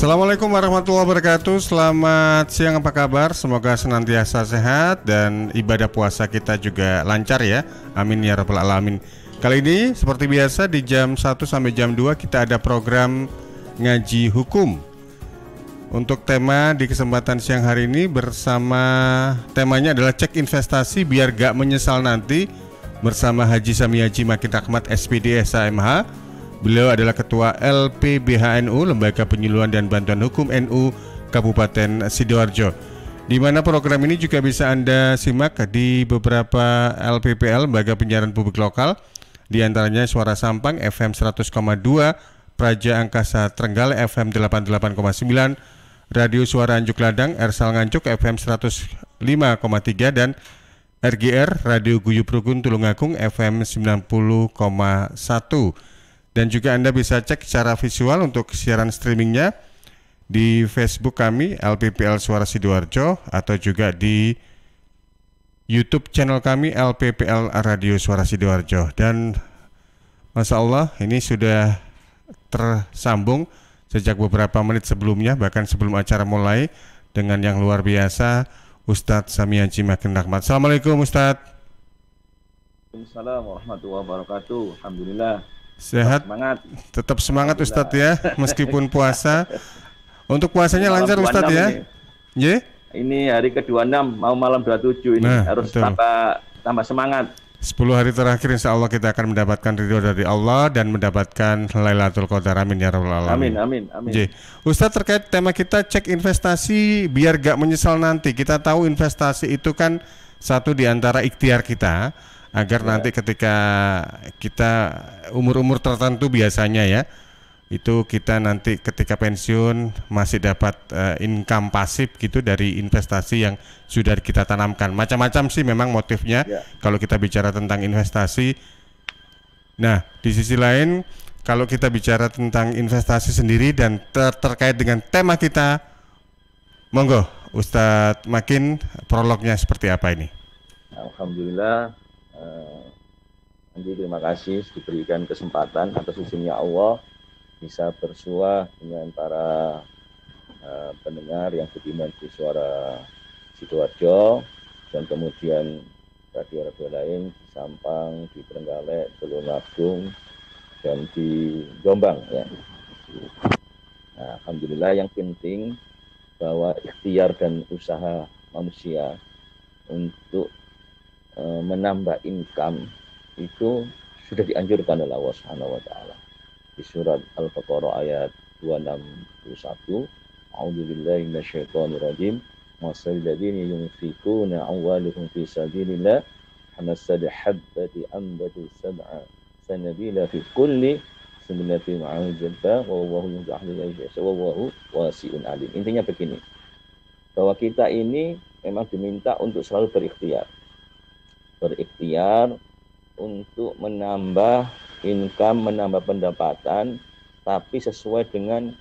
Assalamualaikum warahmatullahi wabarakatuh. Selamat siang, apa kabar? Semoga senantiasa sehat dan ibadah puasa kita juga lancar ya. Amin ya rabbal alamin. Kali ini seperti biasa di jam 1 sampai jam 2 kita ada program ngaji hukum. Untuk tema di kesempatan siang hari ini temanya adalah cek investasi biar gak menyesal nanti bersama Haji Sami Haji Makin Rahmat SPD SHMH. Beliau adalah Ketua LPBHNU, Lembaga Penyuluhan dan Bantuan Hukum NU Kabupaten Sidoarjo. Di mana program ini juga bisa Anda simak di beberapa LPPL, Lembaga Penyiaran Publik Lokal, di antaranya Suara Sampang FM 100,2, Praja Angkasa Trenggalek FM 88,9, Radio Suara Anjuk Ladang Ersal Nganjuk FM 105,3 dan RGR Radio Guyub Rukun Tulungagung FM 90,1. Dan juga Anda bisa cek secara visual untuk siaran streamingnya di Facebook kami LPPL Suara Sidoarjo atau juga di YouTube channel kami LPPL Radio Suara Sidoarjo. Dan Masya Allah ini sudah tersambung sejak beberapa menit sebelumnya, bahkan sebelum acara mulai, dengan yang luar biasa Ustadz Sami Haji Makin Rahmat. Assalamualaikum Ustadz. Waalaikumsalam warahmatullahi wabarakatuh. Alhamdulillah. Sehat, tetap semangat Ustadz ya, meskipun puasa. Untuk puasanya lancar Ustadz ya? Ini hari ke-26, mau malam 27 ini, harus tambah semangat. 10 hari terakhir insya Allah kita akan mendapatkan ridho dari Allah dan mendapatkan Lailatul Qadar. Amin ya rabbal alamin. Amin. Ustadz, terkait tema kita cek investasi biar gak menyesal nanti. Kita tahu investasi itu kan satu di antara ikhtiar kita, agar nanti ketika kita umur-umur tertentu biasanya ya, itu kita nanti ketika pensiun masih dapat income pasif gitu dari investasi yang sudah kita tanamkan. Macam-macam sih memang motifnya kalau kita bicara tentang investasi. Nah, di sisi lain kalau kita bicara tentang investasi sendiri dan terkait dengan tema kita, monggo Ustadz Makin, prolognya seperti apa ini? Alhamdulillah. Terima kasih diberikan kesempatan atas izinnya Allah bisa bersua dengan para pendengar yang beriman di Suara Sidoarjo dan kemudian radio-radio lain di Sampang, di Trenggalek, Tulungagung dan di Jombang ya. Nah, alhamdulillah yang penting bahwa ikhtiar dan usaha manusia untuk menambah income itu sudah dianjurkan oleh Allah Subhanahu wa taala. Di surat Al-Baqarah ayat 261, A'udzubillahi minasyaitonirrajim. Masalul ladzina yunfiquna amwalahum fi sabilillah kamathali habbati anbatat sab'a sanabila fi kulli sunnatin ma'ajaba wa huwa yudhhilu al-yasha wa huwa wasi'un alim. Intinya begini, bahwa kita ini memang diminta untuk selalu berikhtiar untuk menambah income, menambah pendapatan, tapi sesuai dengan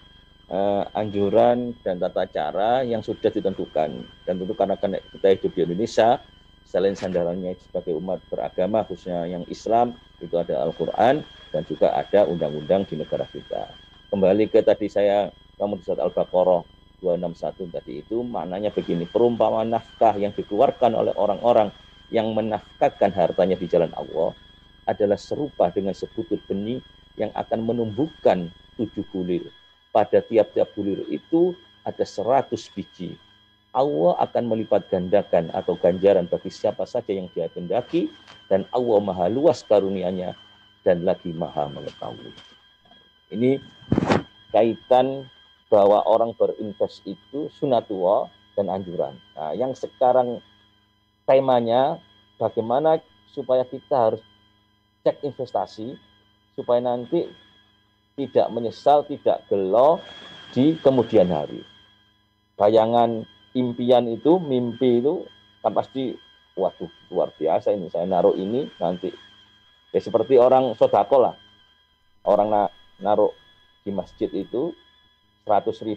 anjuran dan tata cara yang sudah ditentukan. Dan tentu karena kita hidup di Indonesia, selain sandarannya sebagai umat beragama, khususnya yang Islam, itu ada Al-Quran dan juga ada undang-undang di negara kita. Kembali ke tadi kamu di surat Al-Baqarah 261 tadi itu, maknanya begini, perumpamaan nafkah yang dikeluarkan oleh orang-orang yang menafkahkan hartanya di jalan Allah adalah serupa dengan sebutir benih yang akan menumbuhkan 7 bulir. Pada tiap-tiap bulir itu ada 100 biji. Allah akan melipat gandakan atau ganjaran bagi siapa saja yang dia kehendaki, dan Allah maha luas karunia-Nya dan lagi maha mengetahui. Ini kaitan bahwa orang berinvest itu sunatullah dan anjuran. Nah, yang sekarang temanya bagaimana supaya kita harus cek investasi supaya nanti tidak menyesal, tidak gelo di kemudian hari. Bayangan impian itu, mimpi itu kan pasti waduh luar biasa ini, saya naruh ini nanti ya seperti orang sodako lah, orang naruh di masjid itu 100.000,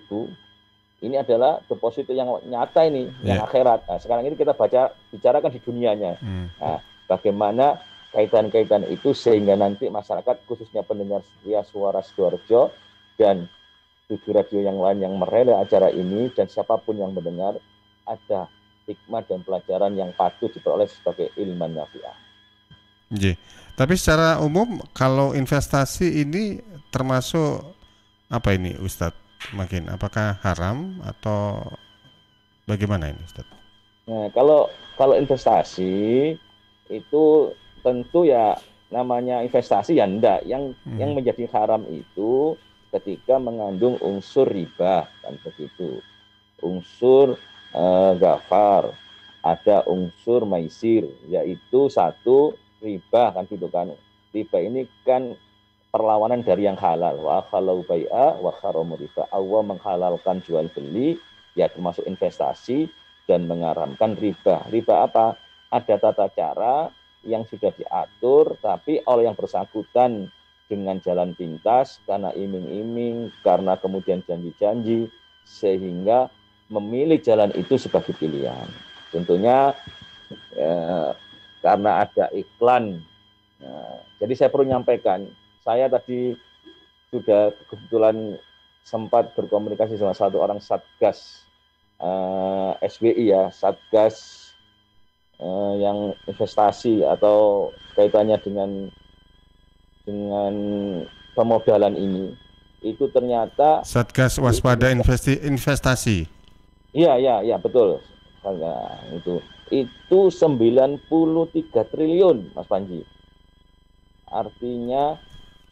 ini adalah deposito yang nyata ini, yang akhirat. Nah, sekarang ini kita bicarakan di dunianya. Nah, bagaimana kaitan-kaitan itu sehingga nanti masyarakat, khususnya pendengar setia Suara Sidoarjo dan 7 radio yang lain yang merelay acara ini, dan siapapun yang mendengar, ada hikmah dan pelajaran yang patut diperoleh sebagai ilman nafi'ah. Iya. Tapi secara umum kalau investasi ini termasuk apa ini Ustadz? Makin apakah haram atau bagaimana ini Ustadz? Nah, kalau investasi itu tentu ya namanya investasi ya enggak. Yang menjadi haram itu ketika mengandung unsur riba, kan begitu. Unsur ghafar, ada unsur maisir, yaitu satu riba, kan gitu kan. Riba ini kan perlawanan dari yang halal. Wa halau bai'a wa haramu riba. Allah menghalalkan jual beli, ya termasuk investasi, dan mengharamkan riba. Riba apa? Ada tata cara yang sudah diatur, tapi oleh yang bersangkutan dengan jalan pintas, karena iming-iming, karena kemudian janji-janji, sehingga memilih jalan itu sebagai pilihan. Tentunya karena ada iklan. Jadi saya perlu menyampaikan, saya tadi sudah kebetulan sempat berkomunikasi sama satu orang Satgas SBI ya, Satgas yang investasi atau kaitannya dengan pemodalan ini, itu ternyata Satgas Waspada Investasi. Iya betul. Nah, itu 93 triliun Mas Panji. Artinya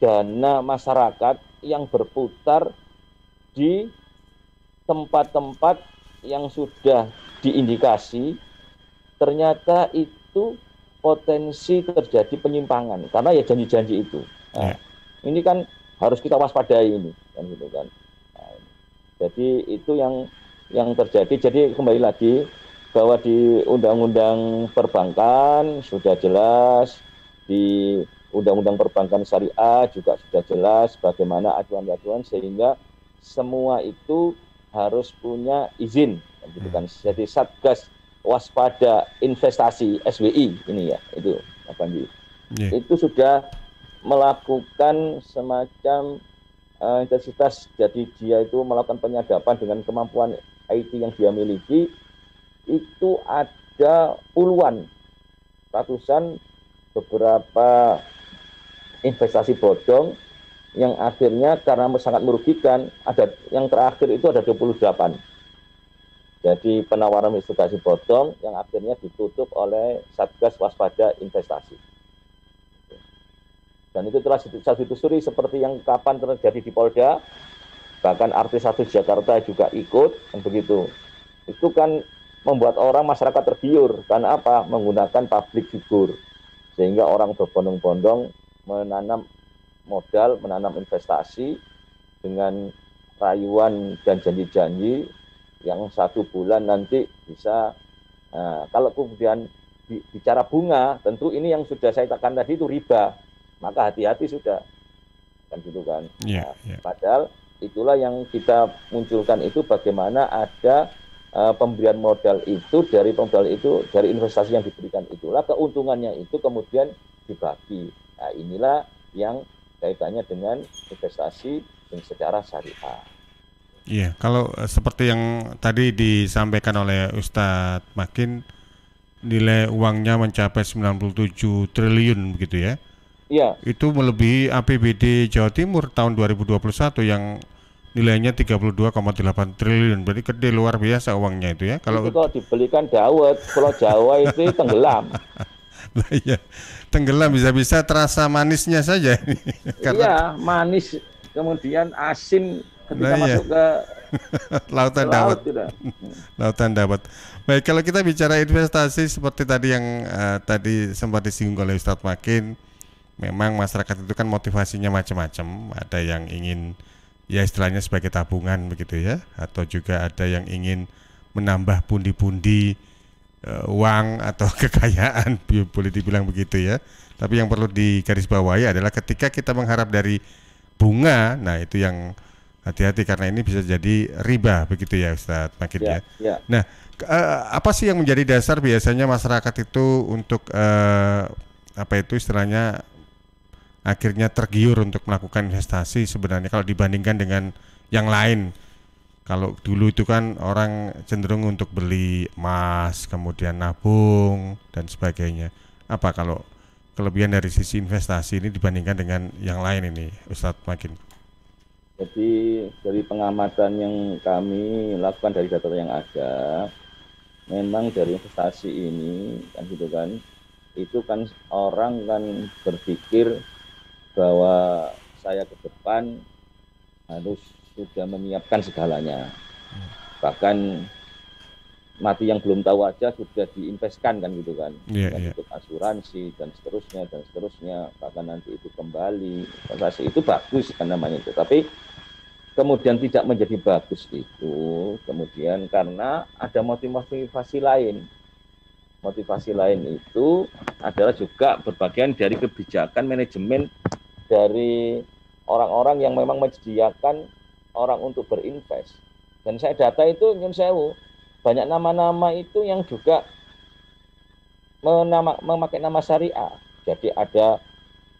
dana masyarakat yang berputar di tempat-tempat yang sudah diindikasi, ternyata itu potensi terjadi penyimpangan karena ya janji-janji itu. Nah, ini kan harus kita waspadai ini, kan gitu kan. Nah, jadi itu yang terjadi. Jadi kembali lagi bahwa di Undang-Undang Perbankan sudah jelas, di Undang-Undang Perbankan Syariah juga sudah jelas bagaimana acuan-acuan, sehingga semua itu harus punya izin, kan gitu kan. Jadi Satgas Waspada Investasi SWI ini ya, itu apa nih? Itu sudah melakukan semacam intensitas, jadi dia itu melakukan penyadapan dengan kemampuan IT yang dia miliki. Itu ada puluhan, ratusan beberapa investasi bodong yang akhirnya karena sangat merugikan. Ada yang terakhir itu ada 28. Jadi penawaran investasi bodong yang akhirnya ditutup oleh Satgas Waspada Investasi. Dan itu telah ditelusuri seperti yang kapan terjadi di Polda, bahkan artis satu Jakarta juga ikut, dan begitu. Itu kan membuat orang masyarakat tergiur, karena apa? Menggunakan public figure, sehingga orang berbondong-bondong menanam modal, menanam investasi dengan rayuan dan janji-janji yang 1 bulan nanti bisa. Kalau kemudian bicara bunga, tentu ini yang sudah saya katakan tadi itu riba, maka hati-hati sudah, kan gitu kan. Padahal itulah yang kita munculkan itu, bagaimana ada pemberian modal itu, dari investasi yang diberikan itulah keuntungannya itu kemudian dibagi. Nah, inilah yang kaitannya dengan investasi yang secara syariah. Iya, kalau seperti yang tadi disampaikan oleh Ustadz Makin, nilai uangnya mencapai 97 triliun begitu ya? Iya. Itu melebihi APBD Jawa Timur tahun 2021 yang nilainya 32,8 triliun. Berarti gede, luar biasa uangnya itu ya. Kalau dibelikan dawet, Pulau Jawa itu tenggelam. Nah, iya, tenggelam, bisa-bisa terasa manisnya saja. Iya, manis kemudian asin ketika masuk ke lautan dawet. Lautan dawet. Baik, kalau kita bicara investasi seperti tadi yang tadi sempat disinggung oleh Ustadz Makin, memang masyarakat itu kan motivasinya macam-macam. Ada yang ingin ya istilahnya sebagai tabungan begitu ya, atau juga ada yang ingin menambah pundi-pundi uang atau kekayaan, boleh dibilang begitu ya. Tapi yang perlu digarisbawahi adalah ketika kita mengharap dari bunga, nah itu yang hati-hati, karena ini bisa jadi riba begitu ya Ustadz Makin ya. Nah, apa sih yang menjadi dasar biasanya masyarakat itu untuk apa itu istilahnya akhirnya tergiur untuk melakukan investasi sebenarnya, kalau dibandingkan dengan yang lain. Kalau dulu itu kan orang cenderung untuk beli emas, kemudian nabung dan sebagainya. Apa kalau kelebihan dari sisi investasi ini dibandingkan dengan yang lain ini, Ustadz Makin? Jadi dari pengamatan yang kami lakukan dari data yang ada, memang dari investasi ini kan gitu kan, itu kan orang kan berpikir bahwa saya ke depan harus sudah menyiapkan segalanya. Bahkan mati yang belum tahu aja sudah diinvestkan kan gitu kan. Untuk asuransi dan seterusnya, bahkan nanti itu kembali. Investasi itu bagus kan namanya itu. Tapi kemudian tidak menjadi bagus itu kemudian karena ada motivasi lain. Motivasi lain itu adalah juga berbagian dari kebijakan manajemen dari orang-orang yang memang menyediakan orang untuk berinvest. Dan saya data itu nyun sewu, banyak nama-nama itu yang juga memakai nama syariah. Jadi ada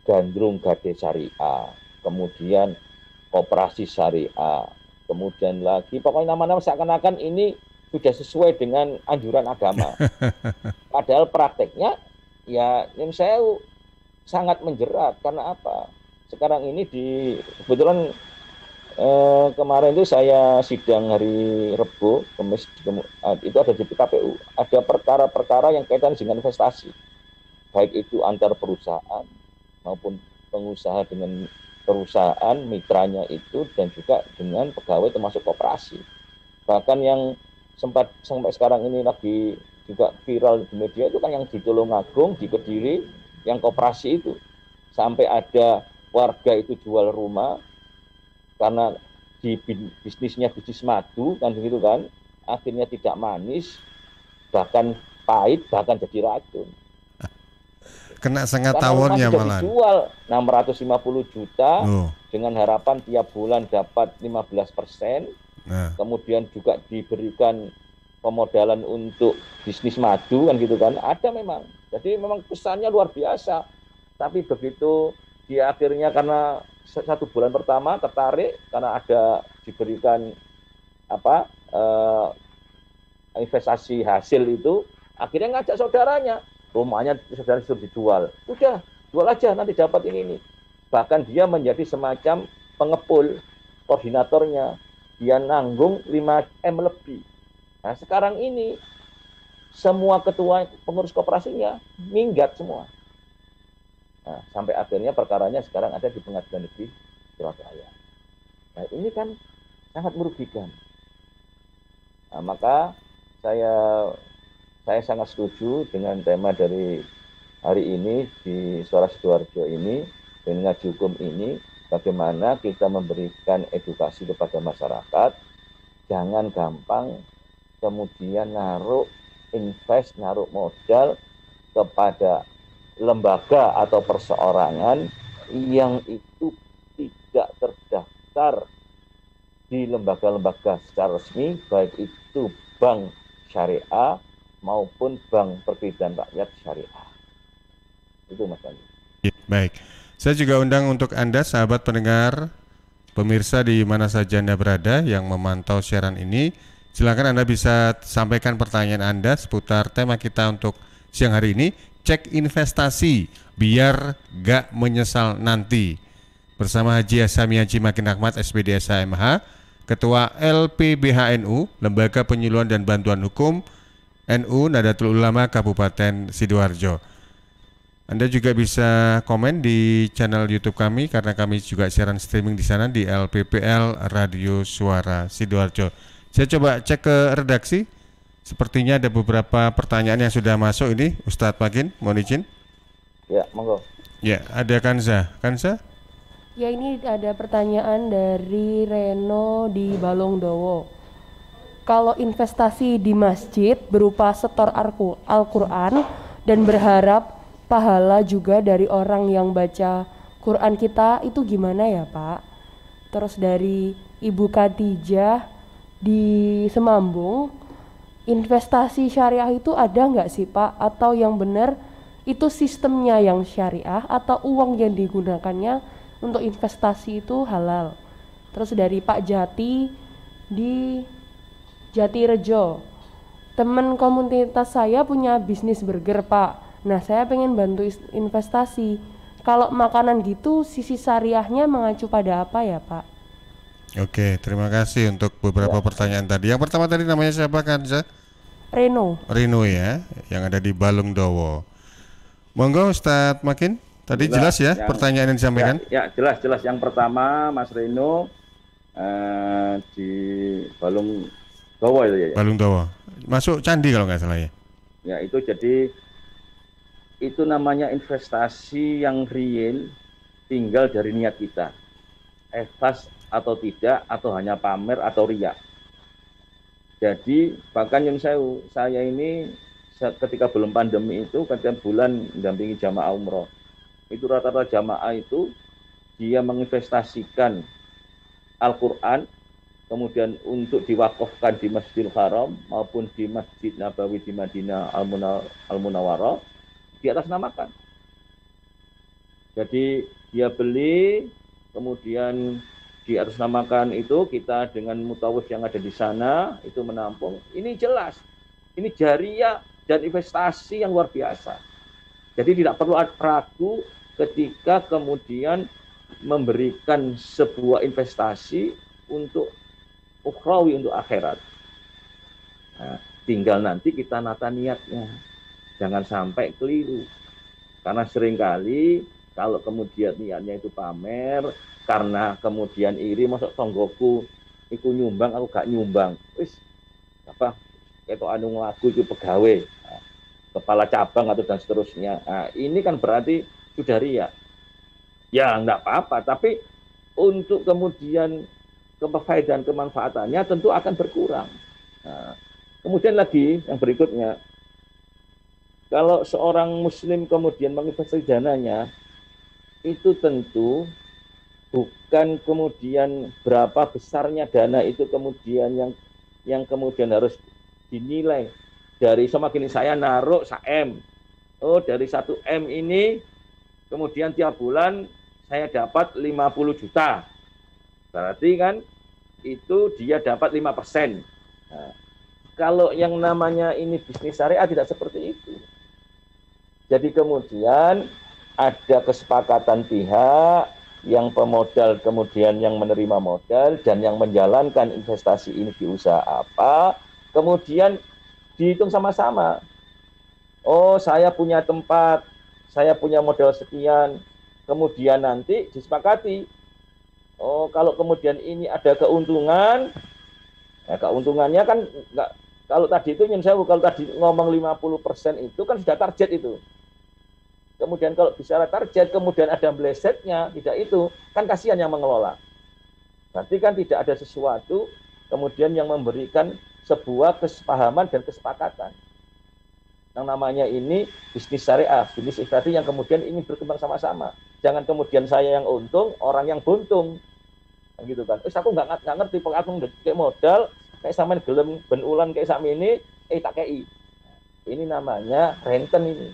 Gandrung Gade Syariah, kemudian Koperasi Syariah, kemudian lagi pokoknya nama-nama seakan-akan ini sudah sesuai dengan anjuran agama. Padahal prakteknya ya nyun sewu sangat menjerat. Karena apa? Sekarang ini kebetulan kemarin itu saya sidang hari Rebo, Kamis, itu ada di KPU, ada perkara-perkara yang kaitan dengan investasi, baik itu antar perusahaan maupun pengusaha dengan perusahaan mitranya itu, dan juga dengan pegawai termasuk koperasi. Bahkan yang sempat sampai sekarang ini lagi juga viral di media itu kan yang di Tulungagung, di Kediri, yang koperasi itu sampai ada warga itu jual rumah karena di bisnisnya bisnis madu kan begitu kan, akhirnya tidak manis, bahkan pahit, bahkan jadi racun. Kena sengat tawonnya malah. Dijual 650 juta dengan harapan tiap bulan dapat 15%. Kemudian juga diberikan pemodalan untuk bisnis madu kan gitu kan. Ada memang. Jadi memang pesannya luar biasa. Tapi begitu di akhirnya karena 1 bulan pertama tertarik karena ada diberikan investasi hasil itu, akhirnya ngajak saudaranya, rumahnya saudara sudah dijual, udah jual aja nanti dapat ini. Bahkan dia menjadi semacam pengepul, koordinatornya, dia nanggung 5M lebih. Nah sekarang ini semua ketua pengurus koperasinya minggat semua. Nah, sampai akhirnya perkaranya sekarang ada di Pengadilan Negeri Surabaya. Nah ini kan sangat merugikan. Nah, maka saya sangat setuju dengan tema dari hari ini di Suara Sidoarjo ini, dengan ngaji hukum ini, bagaimana kita memberikan edukasi kepada masyarakat, jangan gampang kemudian naruh modal kepada lembaga atau perseorangan yang itu tidak terdaftar di lembaga-lembaga secara resmi, baik itu bank syariah maupun bank perbedaan rakyat syariah. Itu Mas Andi. Baik, saya juga undang untuk Anda sahabat pendengar, pemirsa di mana saja Anda berada yang memantau siaran ini, silakan Anda bisa sampaikan pertanyaan Anda seputar tema kita untuk siang hari ini. Cek investasi biar gak menyesal nanti, bersama Haji Asami Haji Makin Ahmad SPD SHMH, Ketua LPBHNU, Lembaga Penyuluhan dan Bantuan Hukum NU Nahdlatul Ulama Kabupaten Sidoarjo. Anda juga bisa komen di channel YouTube kami karena kami juga siaran streaming di sana di LPPL Radio Suara Sidoarjo. Saya coba cek ke redaksi. Sepertinya ada beberapa pertanyaan yang sudah masuk ini, Ustadz Makin, mohon izin. Ya, monggo. Ya, ada Kanza. Ya, ini ada pertanyaan dari Reno di Balongdowo. Kalau investasi di masjid berupa setor Al-Quran dan berharap pahala juga dari orang yang baca Quran kita, itu gimana ya Pak? Terus dari Ibu Khadijah di Semambung, investasi syariah itu ada nggak sih Pak? Atau yang benar itu sistemnya yang syariah atau uang yang digunakannya untuk investasi itu halal? Terus dari Pak Jati di Jatirejo. Teman komunitas saya punya bisnis burger, Pak. Nah, saya pengen bantu investasi. Kalau makanan gitu, sisi syariahnya mengacu pada apa ya, Pak? Oke, terima kasih untuk beberapa pertanyaan tadi. Yang pertama tadi namanya siapa, Kanza? Reno. Rino ya, yang ada di Balungdowo. Monggo Ustadz Makin. Tadi jelas ya pertanyaan yang disampaikan? Ya, jelas. Yang pertama Mas Reno di Balungdowo itu ya. Balungdowo. Masuk candi kalau nggak salah ya. Ya, itu jadi itu namanya investasi yang real, tinggal dari niat kita. Ikhlas atau tidak, atau hanya pamer atau riya. Jadi bahkan yang saya ini ketika belum pandemi itu, ketika bulan mendampingi jamaah umroh, itu rata-rata jamaah itu dia menginvestasikan Al-Quran, kemudian untuk diwakafkan di Masjidil Haram maupun di Masjid Nabawi di Madinah Al-Munawwarah, diatasnamakan. Jadi dia beli, kemudian diatasnamakan itu, kita dengan mutawif yang ada di sana itu menampung. Ini jelas, ini jariah dan investasi yang luar biasa. Jadi tidak perlu ragu ketika kemudian memberikan sebuah investasi untuk ukhrawi, untuk akhirat. Nah, tinggal nanti kita nata niatnya. Jangan sampai keliru. Karena seringkali kalau kemudian niatnya itu pamer, karena kemudian iri, masuk tonggoku iku nyumbang, aku gak nyumbang. Wis apa? Itu anu lagu itu pegawai, kepala cabang atau dan seterusnya. Nah, ini kan berarti sudah riya. Ya enggak apa-apa, tapi untuk kemudian kefaedahan kemanfaatannya tentu akan berkurang. Nah, kemudian lagi yang berikutnya, kalau seorang muslim kemudian menginvestasi dananya, itu tentu bukan kemudian berapa besarnya dana itu kemudian yang kemudian harus dinilai dari semakin saya naruh 1M. Oh, dari 1M ini kemudian tiap bulan saya dapat 50 juta. Berarti kan itu dia dapat 5%. Nah, kalau yang namanya ini bisnis syariah tidak seperti itu. Jadi kemudian ada kesepakatan pihak, yang pemodal kemudian yang menerima modal dan yang menjalankan investasi ini di usaha apa, kemudian dihitung sama-sama. Oh, saya punya tempat, saya punya modal sekian, kemudian nanti disepakati. Oh, kalau kemudian ini ada keuntungan, ya keuntungannya kan enggak, kalau tadi itu kalau tadi ngomong 50% itu kan sudah target itu. Kemudian kalau bicara target, kemudian ada melesetnya, tidak itu, kan kasihan yang mengelola. Berarti kan tidak ada sesuatu, kemudian yang memberikan sebuah kesepahaman dan kesepakatan. Yang namanya ini bisnis syariah, bisnis investasi yang kemudian ingin berkembang sama-sama. Jangan kemudian saya yang untung, orang yang buntung. Gitu kan. Aku nggak ngerti, aku kayak modal, kayak samain gelem benulan kayak sama ini, tak kei. Ini namanya renten ini.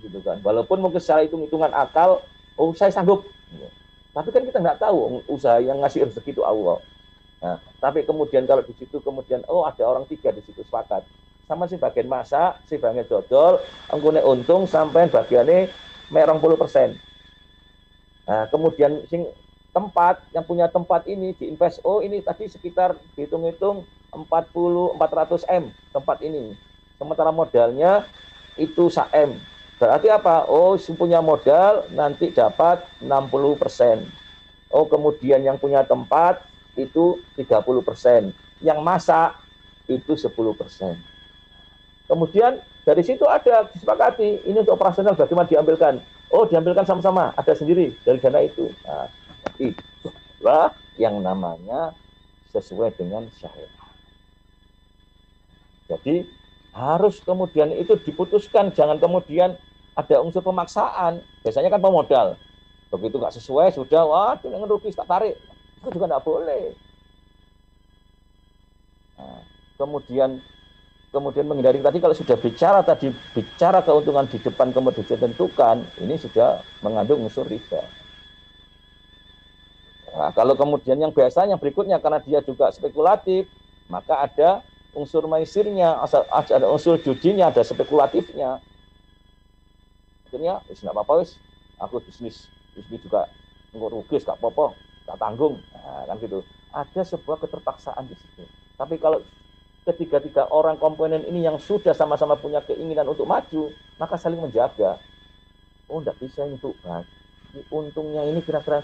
Gitu kan. Walaupun mungkin secara hitung-hitungan akal, oh saya sanggup. Tapi kan kita nggak tahu usaha yang ngasih rezeki itu Allah. Nah, tapi kemudian kalau di situ kemudian ada orang 3 di situ sepakat. Sama si bagian masak, si bagian dodol, anggone untung sampai bagiannya merong 20%. Nah, kemudian sing tempat yang punya tempat ini diinvest, ini tadi sekitar dihitung-hitung 400 M tempat ini. Sementara modalnya itu 1M. Berarti apa? Punya modal nanti dapat 60%. Kemudian yang punya tempat itu 30%. Yang masak itu 10%. Kemudian dari situ ada disepakati, ini untuk operasional bagaimana diambilkan. Diambilkan sama-sama, ada sendiri dari dana itu. Nah, itulah yang namanya sesuai dengan syariat. Jadi harus kemudian itu diputuskan, jangan kemudian ada unsur pemaksaan. Biasanya kan pemodal, begitu nggak sesuai sudah, waduh yang rugi tak tarik, itu juga nggak boleh. Nah, kemudian menghindari tadi, kalau sudah bicara keuntungan di depan kemudian ditentukan, ini sudah mengandung unsur riba. Nah, kalau kemudian yang biasanya berikutnya karena dia juga spekulatif, maka ada unsur maisirnya, ada unsur judinya, ada spekulatifnya. Akhirnya, nggak apa-apa, aku bisnis juga nggak rugi, nggak apa-apa, tak tanggung, nah, kan gitu. Ada sebuah keterpaksaan di situ. Tapi kalau ketiga orang komponen ini yang sudah sama-sama punya keinginan untuk maju, maka saling menjaga. Oh, nggak bisa untuk untungnya ini kira-kira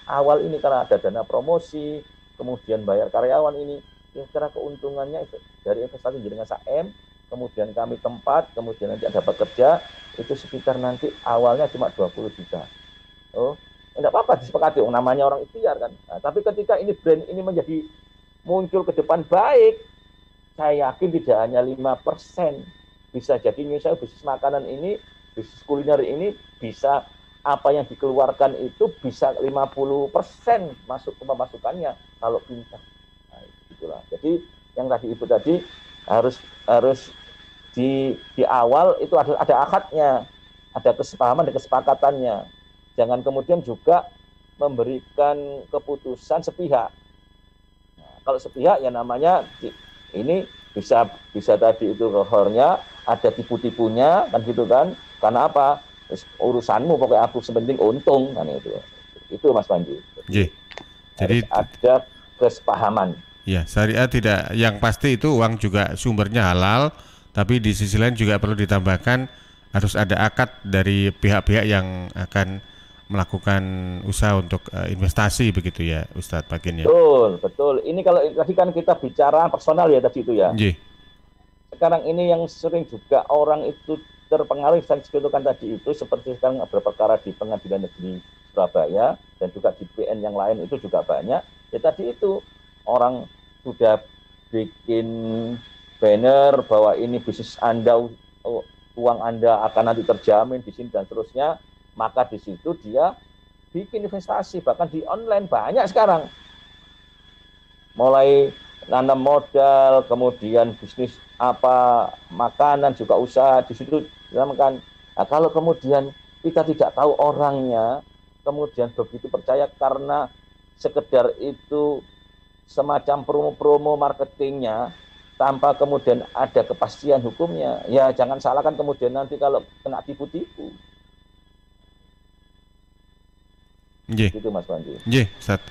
awal ini karena ada dana promosi, kemudian bayar karyawan ini, kira-kira keuntungannya dari investasi dengan SAM, kemudian kami tempat, kemudian nanti ada pekerja, itu sekitar nanti awalnya cuma 20 juta. Oh, enggak apa-apa disepakati, namanya orang ikhtiar kan. Nah, tapi ketika ini brand ini menjadi muncul ke depan baik, saya yakin tidak hanya 5%, bisa jadi misalnya bisnis makanan ini, bisnis kuliner ini bisa apa yang dikeluarkan itu bisa 50% masuk ke pemasukannya kalau pintar. Nah, itulah. Jadi yang tadi Ibu tadi harus di awal itu ada akadnya, ada kesepahaman dan kesepakatannya. Jangan kemudian juga memberikan keputusan sepihak. Nah, kalau sepihak ya namanya ini bisa tadi itu rohornya, ada tipu-tipunya kan gitu kan. Karena apa? Urusanmu pokoknya aku sepenting untung kan itu Mas Panji. Jadi ada kesepahaman. Ya, syariat tidak, yang pasti itu uang juga sumbernya halal, tapi di sisi lain juga perlu ditambahkan harus ada akad dari pihak-pihak yang akan melakukan usaha untuk investasi begitu ya, Ustadz Makin ya. Betul. Ini kalau tadi kan kita bicara personal ya tadi itu ya. Sekarang ini yang sering juga orang itu terpengaruh saya sebutkan tadi itu seperti sekarang berperkara di Pengadilan Negeri Surabaya dan juga di PN yang lain itu juga banyak. Ya tadi itu orang sudah bikin banner bahwa ini bisnis Anda, uang Anda akan nanti terjamin di sini dan seterusnya, maka di situ dia bikin investasi bahkan di online banyak sekarang. Mulai nanam modal, kemudian bisnis apa makanan juga usaha di situ. Kan, nah, kalau kemudian kita tidak tahu orangnya, kemudian begitu percaya karena sekedar itu semacam promo-promo marketingnya, tanpa kemudian ada kepastian hukumnya, ya jangan salahkan kemudian nanti kalau kena tipu-tipu. Gitu Mas Panji. Ustaz.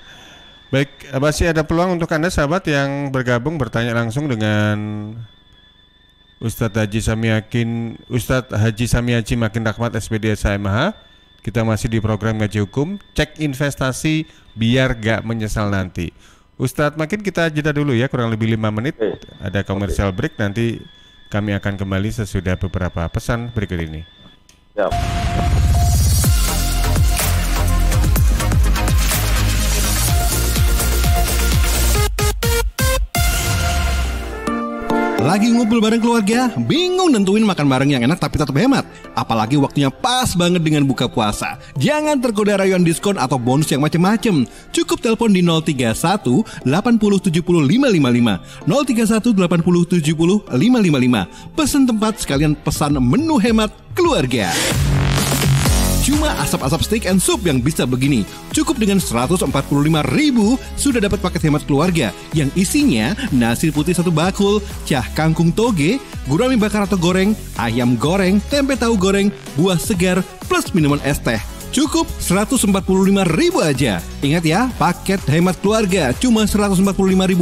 Baik, masih ada peluang untuk Anda sahabat yang bergabung bertanya langsung dengan Ustadz Haji Samiaji Makin Rahmat SPD SMH. Kita masih di program Ngaji Hukum, cek investasi biar gak menyesal nanti. Ustadz Makin, kita jeda dulu ya, kurang lebih 5 menit. Ada commercial break, nanti kami akan kembali sesudah beberapa pesan berikut ini. Ya. Lagi ngumpul bareng keluarga, bingung nentuin makan bareng yang enak tapi tetap hemat. Apalagi waktunya pas banget dengan buka puasa. Jangan tergoda rayuan diskon atau bonus yang macem-macem. Cukup telepon di 031 80 70 555, 031 80 70 555. Pesan tempat sekalian pesan menu hemat keluarga. Cuma asap-asap steak and soup yang bisa begini. Cukup dengan 145.000 sudah dapat paket hemat keluarga yang isinya nasi putih 1 bakul, cah kangkung toge, gurami bakar atau goreng, ayam goreng, tempe tahu goreng, buah segar, plus minuman es teh. Cukup 145.000 aja. Ingat ya, paket hemat keluarga cuma 145.000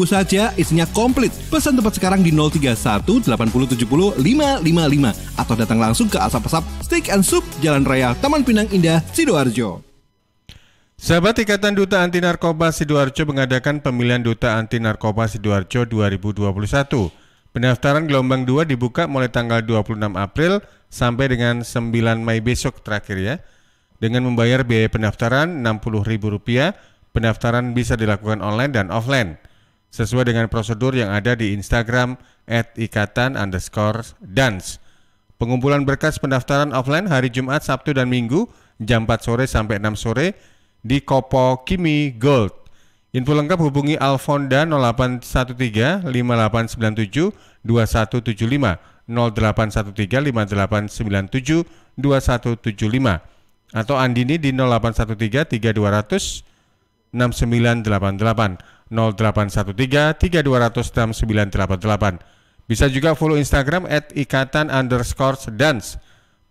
saja, isinya komplit. Pesan tempat sekarang di 031 80 70 555 atau datang langsung ke Asap-Asap Steak and Soup, Jalan Raya Taman Pinang Indah, Sidoarjo. Sahabat Ikatan Duta Anti Narkoba Sidoarjo mengadakan pemilihan Duta Anti Narkoba Sidoarjo 2021. Pendaftaran gelombang 2 dibuka mulai tanggal 26 April sampai dengan 9 Mei besok terakhir ya. Dengan membayar biaya pendaftaran Rp60.000, pendaftaran bisa dilakukan online dan offline sesuai dengan prosedur yang ada di Instagram @ikatan_dance. Pengumpulan berkas pendaftaran offline hari Jumat, Sabtu, dan Minggu jam 4 sore sampai 6 sore di Kopo Kimi Gold. Info lengkap hubungi Alfonda 0813 5897 2175, 0813 5897 2175. Atau Andini di 0813 3200 6988 0813 3200 6988. Bisa juga follow Instagram @ikatan_dance.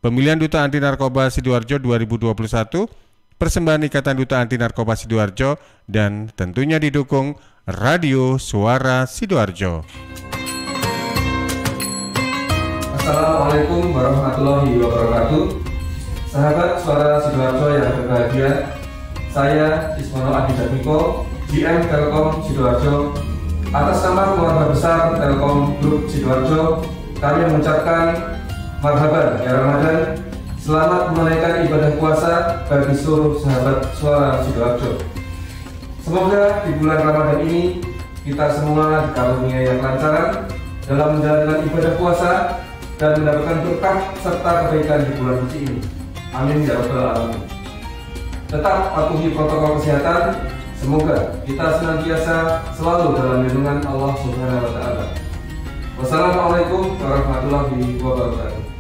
Pemilihan Duta Anti Narkoba Sidoarjo 2021, persembahan Ikatan Duta Anti Narkoba Sidoarjo, dan tentunya didukung Radio Suara Sidoarjo. Assalamualaikum warahmatullahi wabarakatuh. Sahabat Suara Sidoarjo yang berbahagia, saya Ismono Adi Jatmiko, GM Telkom Sidoarjo. Atas nama keluarga besar Telkom Group Sidoarjo, kami mengucapkan marhaban ya Ramadan. Selamat menunaikan ibadah puasa bagi seluruh sahabat Suara Sidoarjo. Semoga di bulan Ramadan ini kita semua dikaruniai yang kelancaran dalam menjalankan ibadah puasa dan mendapatkan berkah serta kebaikan di bulan suci ini. Amin ya rabbal alamin. Tetap patuhi protokol kesehatan. Semoga kita senantiasa selalu dalam lindungan Allah Subhanahu wa taala. Wassalamualaikum warahmatullahi wabarakatuh.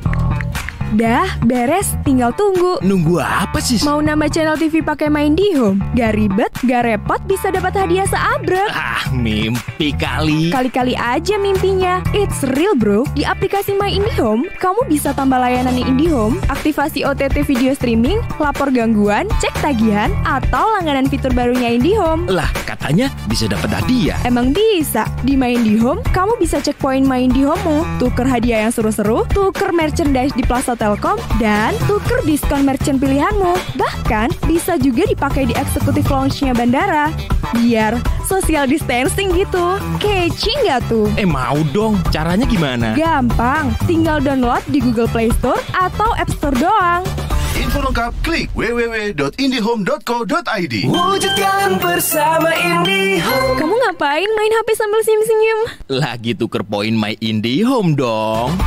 Dah, beres, tinggal tunggu. Nunggu apa sih? Mau nambah channel TV pakai main IndiHome? Gak ribet, gak repot, bisa dapat hadiah seabrek. Mimpi kali. Kali-kali aja mimpinya. It's real bro. Di aplikasi My IndiHome, kamu bisa tambah layanan IndiHome, aktivasi OTT video streaming, lapor gangguan, cek tagihan, atau langganan fitur barunya IndiHome. Lah, katanya bisa dapat hadiah. Emang bisa. Di My IndiHome, kamu bisa cek poin My IndiHome-mu, tuker hadiah yang seru-seru, tuker merchandise di Plaza Telkom, dan tuker diskon merchant pilihanmu. Bahkan bisa juga dipakai di eksekutif lounge-nya bandara. Biar social distancing gitu. Kece nggak tuh? Mau dong. Caranya gimana? Gampang. Tinggal download di Google Play Store atau App Store doang. Info lengkap klik www.indihome.co.id. Wujudkan bersama IndiHome. Kamu ngapain main HP sambil senyum-senyum? Lagi tuker poin My IndiHome dong.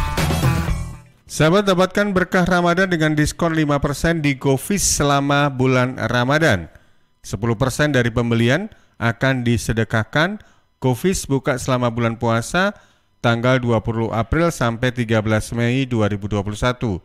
Sahabat, dapatkan berkah Ramadan dengan diskon 5% di GoFish selama bulan Ramadan. 10% dari pembelian akan disedekahkan. GoFish buka selama bulan puasa tanggal 20 April sampai 13 Mei 2021.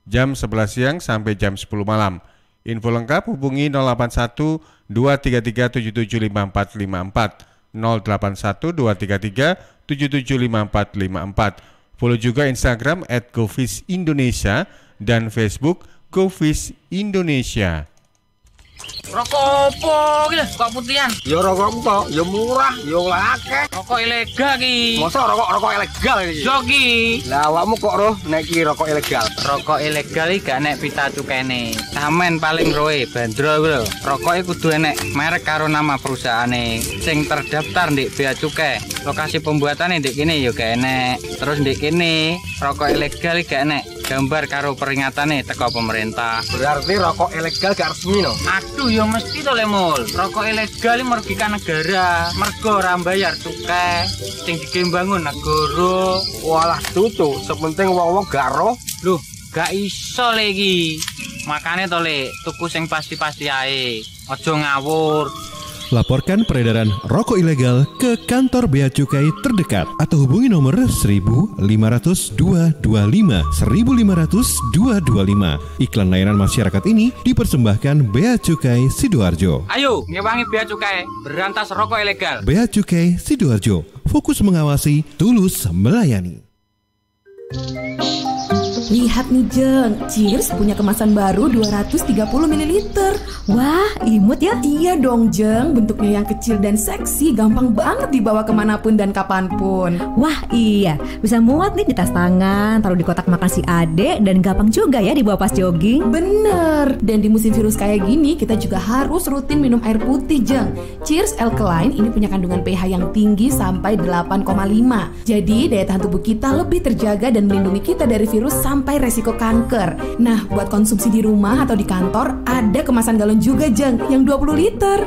Jam 11 siang sampai jam 10 malam. Info lengkap hubungi 081 233 775454, 081 233 775454. Follow juga Instagram @GoFishIndonesia dan Facebook GoFish Indonesia. Rokok opo iki lho, kok putihan? Ya rokok kok, ya murah, ya akeh. Rokok ilegal ki. Masa rokok ilegal iki? Yo ki. Lah awakmu kok roh nek iki rokok ilegal? Rokok ilegal iki gak nek pita cukene. Samen paling roe bandro kuwi lho. Rokoke kudu enek merek karo nama perusahaane sing terdaftar ndek bea cukai. Lokasi pembuatane ndek kene yo gak enek. Terus ndek kene rokok ilegal iki gak enek gambar karo peringatane teko pemerintah. Berarti rokok ilegal gak resmi no? Aduh yo mesti to lemul. Rokok ilegal iki merugikan negara. Mergo ora mbayar cukai sing digembangun negara. Walah tutu, sepenting wong-wong gak roh. Loh, gak iso le iki. Makane to le, tuku sing pasti-pasti ae. Aja ngawur. Laporkan peredaran rokok ilegal ke kantor Bea Cukai terdekat atau hubungi nomor 1.500 225 1.500 225. Iklan layanan masyarakat ini dipersembahkan Bea Cukai Sidoarjo. Ayo, ngewangi Bea Cukai, berantas rokok ilegal. Bea Cukai Sidoarjo, fokus mengawasi, tulus melayani. Lihat nih Jeng, Cheers punya kemasan baru 230 ml. Wah, imut ya? Iya dong Jeng, bentuknya yang kecil dan seksi, gampang banget dibawa kemanapun dan kapanpun. Wah iya, bisa muat nih di tas tangan, taruh di kotak makan si adek, dan gampang juga ya dibawa pas jogging. Bener, dan di musim virus kayak gini, kita juga harus rutin minum air putih Jeng. Cheers Alkaline ini punya kandungan pH yang tinggi sampai 8,5. Jadi daya tahan tubuh kita lebih terjaga dan melindungi kita dari virus sampai resiko kanker. Nah, buat konsumsi di rumah atau di kantor, ada kemasan galon juga Jeng, yang 20 liter.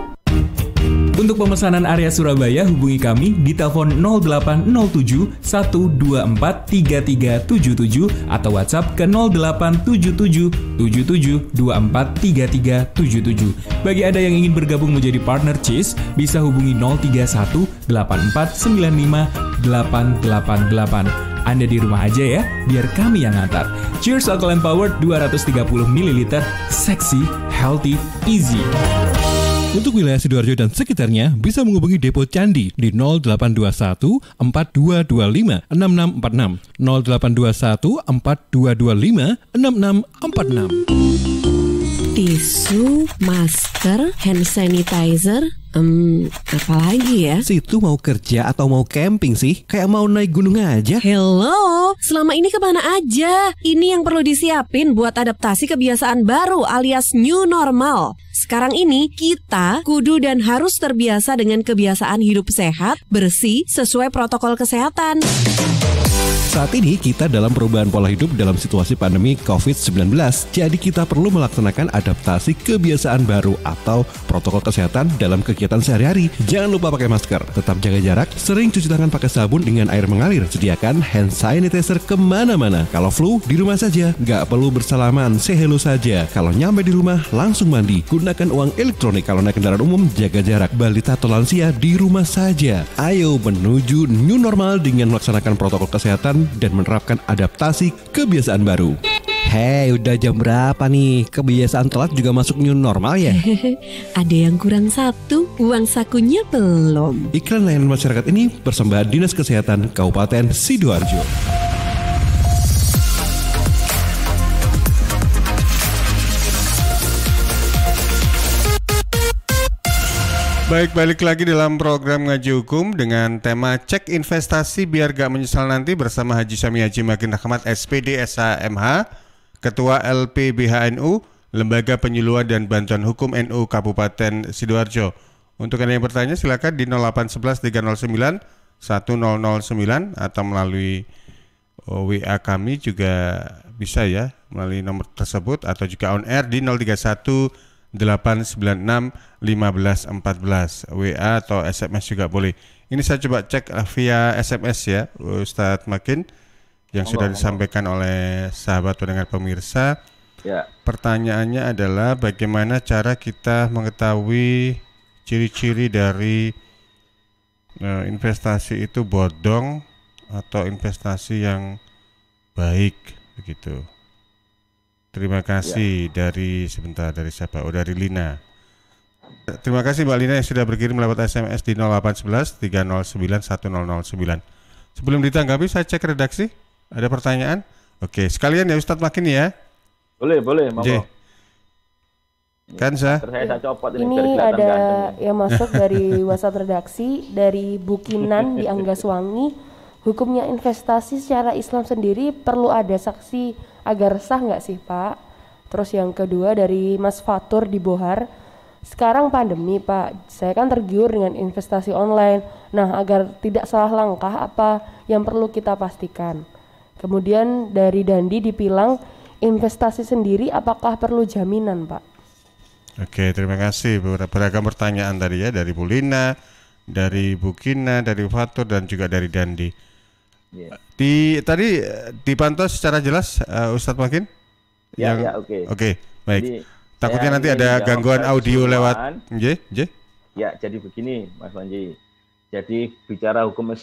Untuk pemesanan area Surabaya, hubungi kami di telepon 0807 124 3377 atau WhatsApp ke 0877 77 24 3377. Bagi Anda yang ingin bergabung menjadi partner Cheers, bisa hubungi 031 84 95 888. Anda di rumah aja ya, biar kami yang ngantar. Cheers Alkaline Powered 230 ml, sexy, healthy, easy. Untuk wilayah Sidoarjo dan sekitarnya bisa menghubungi Depo Candi di 0821 4225 6646 0821 4225 6646. Tisu, masker, hand sanitizer, apalagi ya? Situ mau kerja atau mau camping sih? Kayak mau naik gunung aja. Hello, selama ini kemana aja? Ini yang perlu disiapin buat adaptasi kebiasaan baru alias new normal. Sekarang ini kita kudu dan harus terbiasa dengan kebiasaan hidup sehat, bersih, sesuai protokol kesehatan. Saat ini kita dalam perubahan pola hidup dalam situasi pandemi COVID-19. Jadi kita perlu melaksanakan adaptasi kebiasaan baru atau protokol kesehatan dalam kegiatan sehari-hari. Jangan lupa pakai masker, tetap jaga jarak, sering cuci tangan pakai sabun dengan air mengalir. Sediakan hand sanitizer kemana-mana. Kalau flu, di rumah saja. Nggak perlu bersalaman, say hello saja. Kalau nyampe di rumah, langsung mandi. Gunakan uang elektronik kalau naik kendaraan umum, jaga jarak. Balita atau lansia di rumah saja. Ayo menuju new normal dengan melaksanakan protokol kesehatan dan menerapkan adaptasi kebiasaan baru. Hei, udah jam berapa nih? Kebiasaan telat juga masuk new normal ya? Ada yang kurang satu, uang sakunya belum. Iklan layanan masyarakat ini persembahan Dinas Kesehatan Kabupaten Sidoarjo. Baik, balik lagi dalam program Ngaji Hukum dengan tema Cek Investasi Biar Gak Menyesal Nanti bersama Haji Sami Haji Magin Rahmat SPD SHMH, Ketua LPBHNU, Lembaga Penyuluhan dan Bantuan Hukum NU Kabupaten Sidoarjo. Untuk Anda yang bertanya silakan di 0811 309 1009 atau melalui WA kami juga bisa ya, melalui nomor tersebut, atau juga on air di 031 896 1514 WA atau SMS juga boleh. Ini saya coba cek via SMS ya Ustadz Makin yang sudah disampaikan oleh sahabat pendengar pemirsa. Ya. Pertanyaannya adalah bagaimana cara kita mengetahui ciri-ciri dari investasi itu bodong atau investasi yang baik begitu. Terima kasih dari siapa? Dari Lina. Terima kasih Mbak Lina yang sudah berkirim lewat SMS di 0811 309 1009. Sebelum ditanggapi saya cek redaksi. Ada pertanyaan? Oke, sekalian ya Ustadz Makin ya. Boleh, monggo. Kan saya copot ini ada yang masuk dari WhatsApp redaksi dari Bukinan di Anggaswangi. Hukumnya investasi secara Islam sendiri perlu ada saksi agar sah nggak sih Pak? Terus yang kedua dari Mas Fatur di Bohar, sekarang pandemi Pak, saya kan tergiur dengan investasi online. Nah, agar tidak salah langkah apa yang perlu kita pastikan? Kemudian dari Dandi di Pilang, investasi sendiri apakah perlu jaminan Pak? Oke, terima kasih. Beragam pertanyaan tadi ya, dari Bu Lina, dari Bu Kina, dari Fatur dan juga dari Dandi. Tadi dipantau secara jelas Ustadz Makin? Oke, baik. Jadi, takutnya nanti ada gangguan audio lewat Ya, jadi begini Mas Panji. Jadi bicara hukum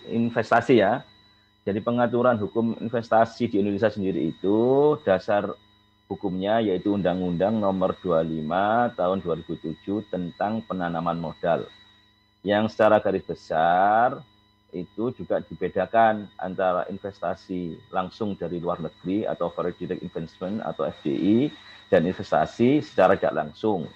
investasi ya. Jadi pengaturan hukum investasi di Indonesia sendiri itu dasar hukumnya yaitu Undang-Undang Nomor 25 Tahun 2007 tentang penanaman modal. Yang secara garis besar itu juga dibedakan antara investasi langsung dari luar negeri atau foreign direct investment atau FDI dan investasi secara tidak langsung.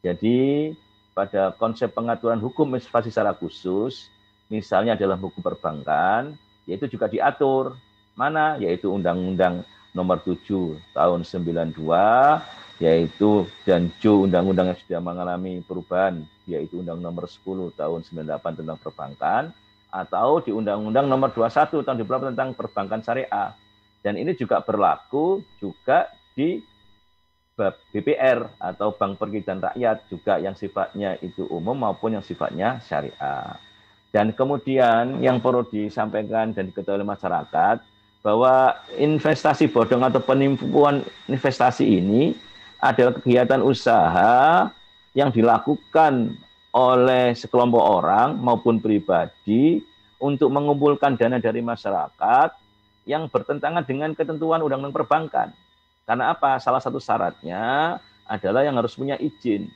Jadi pada konsep pengaturan hukum investasi secara khusus, misalnya dalam hukum perbankan, yaitu juga diatur mana, yaitu Undang-Undang Nomor 7 Tahun 92, yaitu dan undang-undang yang sudah mengalami perubahan, yaitu Undang Nomor 10 Tahun 98 tentang perbankan, atau di Undang-Undang Nomor 21 Tahun 2000 tentang perbankan syariah. Dan ini juga berlaku juga di BPR atau Bank Perkreditan Rakyat juga yang sifatnya itu umum maupun yang sifatnya syariah. Dan kemudian yang perlu disampaikan dan diketahui oleh masyarakat bahwa investasi bodong atau penipuan investasi ini adalah kegiatan usaha yang dilakukan oleh sekelompok orang maupun pribadi untuk mengumpulkan dana dari masyarakat yang bertentangan dengan ketentuan Undang-Undang Perbankan. Karena apa? Salah satu syaratnya adalah yang harus punya izin.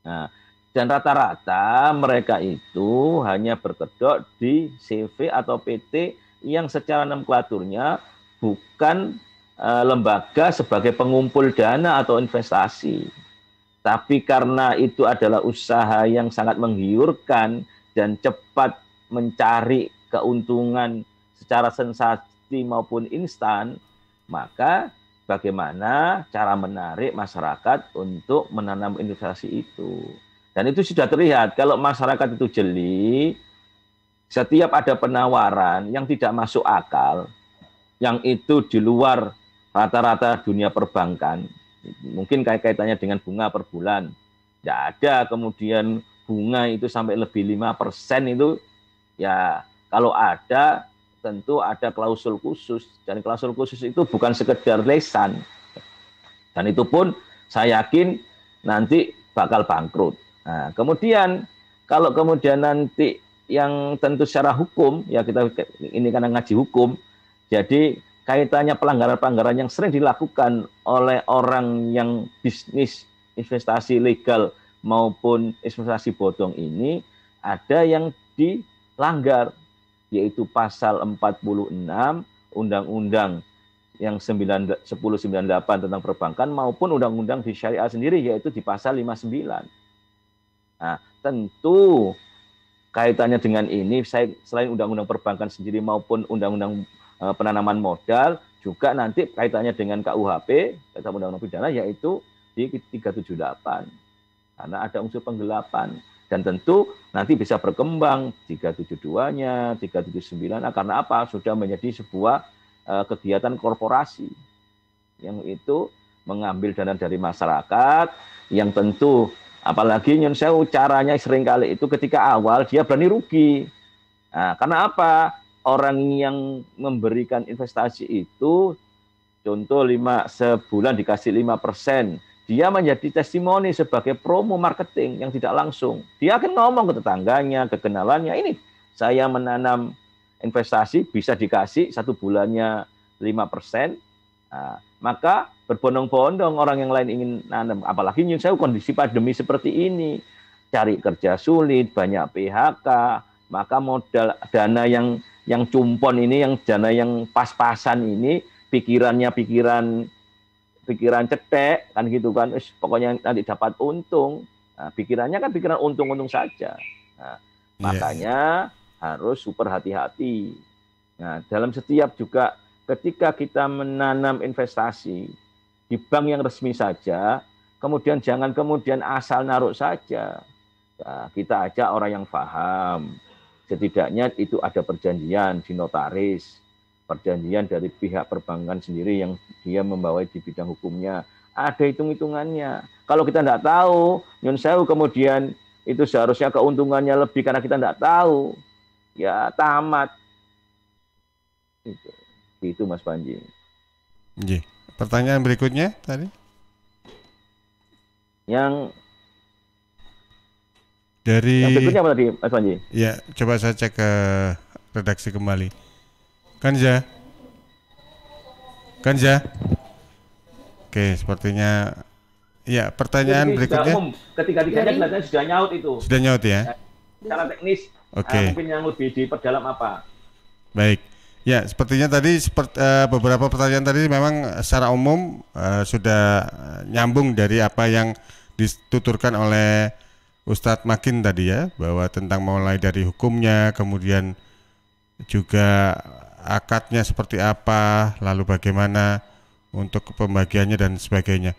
Nah, dan rata-rata mereka itu hanya berkedok di CV atau PT yang secara nomenklaturnya bukan lembaga sebagai pengumpul dana atau investasi. Tapi karena itu adalah usaha yang sangat menggiurkan dan cepat mencari keuntungan secara sensasi maupun instan, maka bagaimana cara menarik masyarakat untuk menanam investasi itu. Dan itu sudah terlihat, kalau masyarakat itu jeli, setiap ada penawaran yang tidak masuk akal, yang itu di luar rata-rata dunia perbankan, mungkin kaitannya dengan bunga per bulan, tidak ada kemudian bunga itu sampai lebih 5% itu, ya kalau ada, tentu ada klausul khusus, dan klausul khusus itu bukan sekedar lesan, dan itu pun saya yakin nanti bakal bangkrut. Nah, kemudian kalau kemudian nanti yang tentu secara hukum, ya kita ini karena ngaji hukum, jadi kaitannya pelanggaran-pelanggaran yang sering dilakukan oleh orang yang bisnis investasi legal maupun investasi bodong ini, ada yang dilanggar, yaitu pasal 46 Undang-Undang yang 1098 tentang perbankan maupun Undang-Undang di syariah sendiri, yaitu di pasal 59. Nah, tentu kaitannya dengan ini, selain Undang-Undang perbankan sendiri maupun Undang-Undang penanaman modal, juga nanti kaitannya dengan KUHP, Kitab Undang-Undang Pidana, yaitu di 378. Karena ada unsur penggelapan. Dan tentu nanti bisa berkembang 372-nya, 379, karena apa? Sudah menjadi sebuah kegiatan korporasi. Yang itu mengambil dana dari masyarakat, yang tentu, apalagi nyun sewu caranya seringkali itu ketika awal dia berani rugi. Nah, karena apa? Orang yang memberikan investasi itu, contoh sebulan dikasih 5%, dia menjadi testimoni sebagai promo marketing yang tidak langsung. Dia akan ngomong ke tetangganya, ke kenalannya, ini saya menanam investasi bisa dikasih 1 bulannya 5%, nah, maka berbondong-bondong orang yang lain ingin nanam. Apalagi nyun sewu kondisi pandemi seperti ini, cari kerja sulit, banyak PHK, maka modal dana yang cumpon ini, yang dana yang pas-pasan ini, pikiran cetek kan gitu kan, pokoknya nanti dapat untung. Nah, pikirannya kan pikiran untung-untung saja. Nah, makanya harus super hati-hati. Nah, dalam setiap juga ketika kita menanam investasi di bank yang resmi saja, kemudian jangan kemudian asal naruh saja. Nah, kita ajak orang yang paham. Setidaknya itu ada perjanjian di notaris, perjanjian dari pihak perbankan sendiri yang dia membawai di bidang hukumnya. Ada hitung-hitungannya. Kalau kita tidak tahu, nyun sewu kemudian itu seharusnya keuntungannya lebih karena kita tidak tahu, ya tamat. Itu Mas Panji. Pertanyaan berikutnya tadi? Yang berikutnya apa tadi, Mas Panji? Ya, coba saya cek ke redaksi kembali. Kanja? Oke, sepertinya ya, pertanyaan berikutnya. Ketiga-tiganya kelihatannya sudah nyaut itu. Sudah nyaut ya? Secara teknis, mungkin yang lebih diperdalam apa? Baik. Ya, sepertinya tadi beberapa pertanyaan tadi memang secara umum sudah nyambung dari apa yang dituturkan oleh Ustadz Makin tadi ya, bahwa tentang mulai dari hukumnya, kemudian juga akadnya seperti apa, lalu bagaimana untuk pembagiannya dan sebagainya.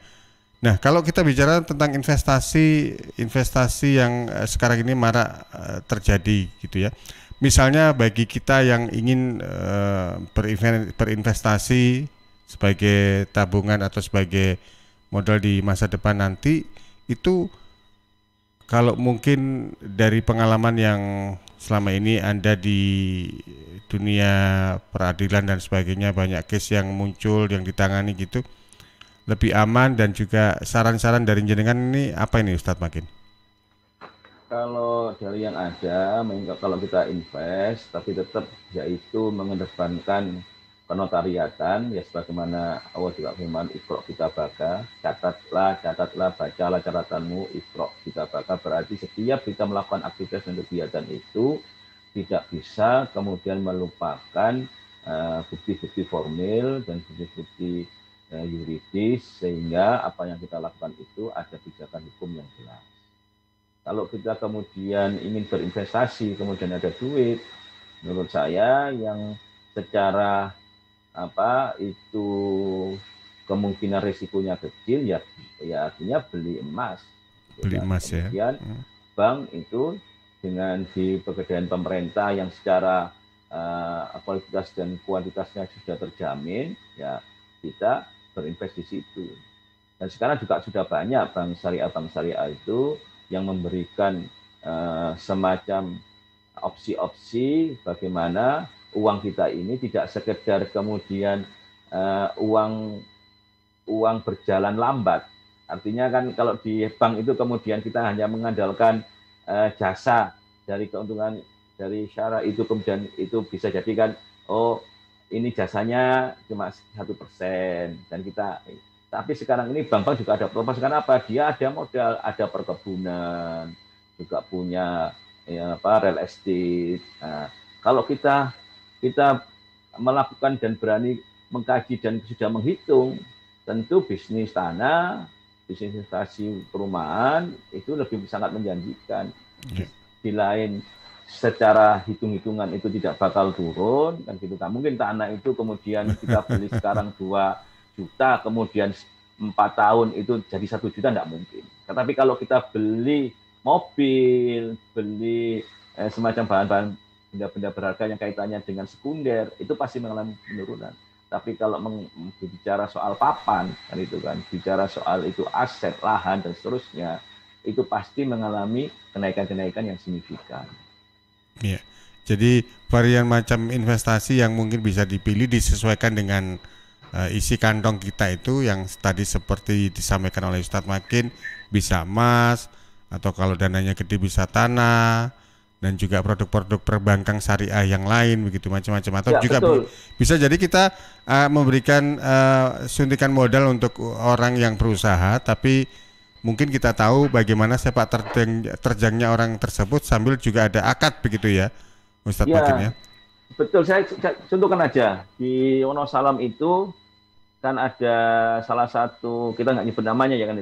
Nah, kalau kita bicara tentang investasi yang sekarang ini marak terjadi gitu ya. Misalnya bagi kita yang ingin berinvestasi sebagai tabungan atau sebagai modal di masa depan nanti, itu kalau mungkin dari pengalaman yang selama ini Anda di dunia peradilan dan sebagainya, banyak case yang muncul, yang ditangani gitu, lebih aman, dan juga saran-saran dari jenengan ini apa ini Ustadz Makin? Kalau dari yang ada, kalau kita invest, tapi tetap yaitu mengedepankan kenotariatan, ya sebagaimana Allah juga firman, Iqra kitabaka, catatlah, bacalah catatanmu, Iqra kitabaka, berarti setiap kita melakukan aktivitas dan kegiatan itu tidak bisa kemudian melupakan bukti-bukti formil dan bukti-bukti yuridis, sehingga apa yang kita lakukan itu ada pijakan hukum yang jelas. Kalau kita kemudian ingin berinvestasi, kemudian ada duit, menurut saya yang secara itu kemungkinan risikonya kecil, ya artinya beli emas. Beli emas ya. Kemudian bank itu dengan di pegadaian pemerintah yang secara kualitas dan kuantitasnya sudah terjamin, ya kita berinvestasi di situ. Dan sekarang juga sudah banyak bank syariah itu yang memberikan semacam opsi-opsi bagaimana uang kita ini tidak sekedar kemudian uang berjalan lambat. Artinya kan kalau di bank itu kemudian kita hanya mengandalkan jasa dari keuntungan dari syara itu, kemudian itu bisa jadikan ini jasanya cuma 1% dan kita. Tapi sekarang ini bank-bank juga ada proposal apa? Dia ada modal, ada perkebunan, juga punya real estate. Nah, kalau kita melakukan dan berani mengkaji dan sudah menghitung, tentu bisnis tanah, bisnis investasi perumahan itu lebih sangat menjanjikan. Di lain secara hitung-hitungan itu tidak bakal turun, kan gitu kan. Mungkin tanah itu kemudian kita beli sekarang 2 juta, kemudian 4 tahun itu jadi 1 juta, tidak mungkin. Tetapi kalau kita beli mobil, beli semacam bahan-bahan benda-benda berharga yang kaitannya dengan sekunder, itu pasti mengalami penurunan. Tapi kalau bicara soal papan, kan itu kan, bicara soal itu aset, lahan dan seterusnya, itu pasti mengalami kenaikan-kenaikan yang signifikan. Iya. Jadi varian macam investasi yang mungkin bisa dipilih disesuaikan dengan isi kantong kita itu, yang tadi seperti disampaikan oleh Ustadz Makin, bisa emas, atau kalau dananya gede bisa tanah, dan juga produk-produk perbankan syariah yang lain, begitu macam-macam. Atau juga bisa jadi kita memberikan suntikan modal untuk orang yang berusaha, tapi mungkin kita tahu bagaimana sepak terjangnya orang tersebut sambil juga ada akad, begitu ya, Ustadz Makin ya. Betul, saya contohkan aja di Wonosalam itu kan ada salah satu, kita nggak nyebut namanya ya kan,